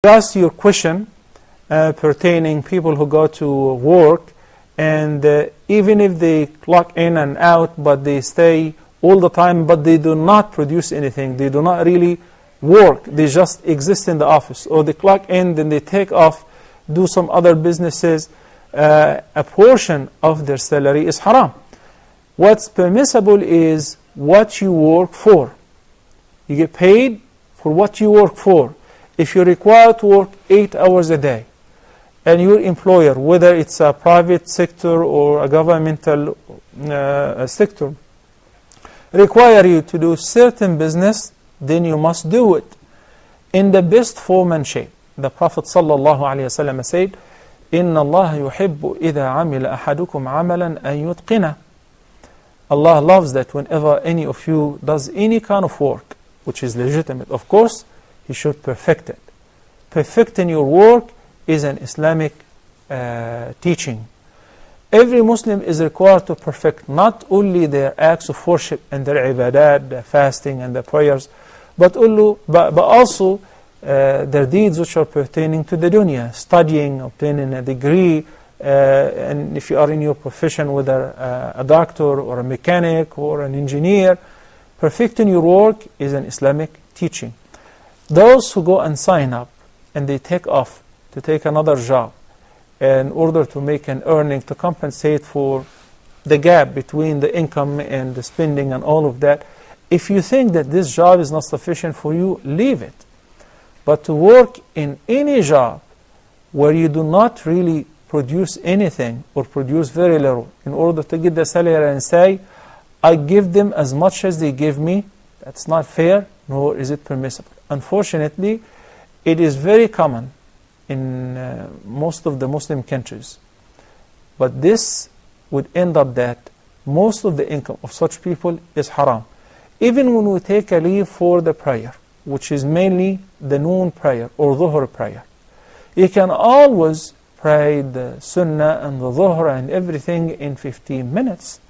Ask your question pertaining people who go to work and even if they clock in and out, but they stay all the time, but they do not produce anything, they do not really work, they just exist in the office, or they clock in, then they take off, do some other businesses, a portion of their salary is haram. What's permissible is what you work for. You get paid for what you work for. If you're required to work 8 hours a day, and your employer, whether it's a private sector or a governmental sector, require you to do certain business, then you must do it in the best form and shape. The Prophet ﷺ said, إِنَّ اللَّهَ يُحِبُّ إِذَا عَمِلَ أَحَدُكُمْ عَمَلًا أَن يُتْقِنَهُ. Allah loves that whenever any of you does any kind of work, which is legitimate, of course, you should perfect it. Perfecting your work is an Islamic teaching. Every Muslim is required to perfect not only their acts of worship and their ibadat, the fasting and the prayers, but also their deeds which are pertaining to the dunya, studying, obtaining a degree, and if you are in your profession, whether a doctor or a mechanic or an engineer, perfecting your work is an Islamic teaching. Those who go and sign up and they take off to take another job in order to make an earning to compensate for the gap between the income and the spending and all of that, if you think that this job is not sufficient for you, leave it. But to work in any job where you do not really produce anything or produce very little in order to get the salary and say, I give them as much as they give me, that's not fair, nor is it permissible. Unfortunately, it is very common in most of the Muslim countries. But this would end up that most of the income of such people is haram. Even when we take a leave for the prayer, which is mainly the noon prayer or dhuhr prayer, you can always pray the sunnah and the dhuhr and everything in 15 minutes.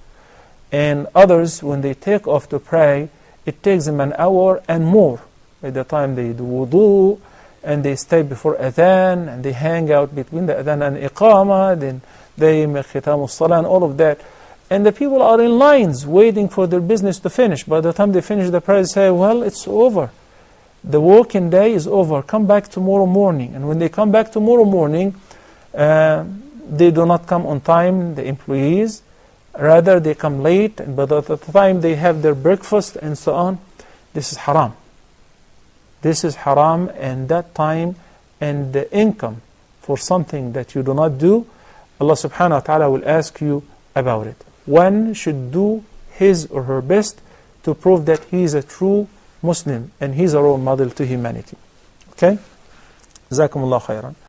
And others, when they take off to pray, it takes them an hour and more. By the time they do wudu, and they stay before adhan, and they hang out between the adhan and iqamah, then they make khitam salah and all of that. And the people are in lines waiting for their business to finish. By the time they finish the prayer, they say, well, it's over. The working day is over. Come back tomorrow morning. And when they come back tomorrow morning, they do not come on time, the employees. Rather, they come late, and by the time they have their breakfast and so on. This is haram. This is haram, and that time and the income for something that you do not do, Allah subhanahu wa ta'ala will ask you about it. One should do his or her best to prove that he is a true Muslim and he is a role model to humanity. Okay? Jazakumullah khairan.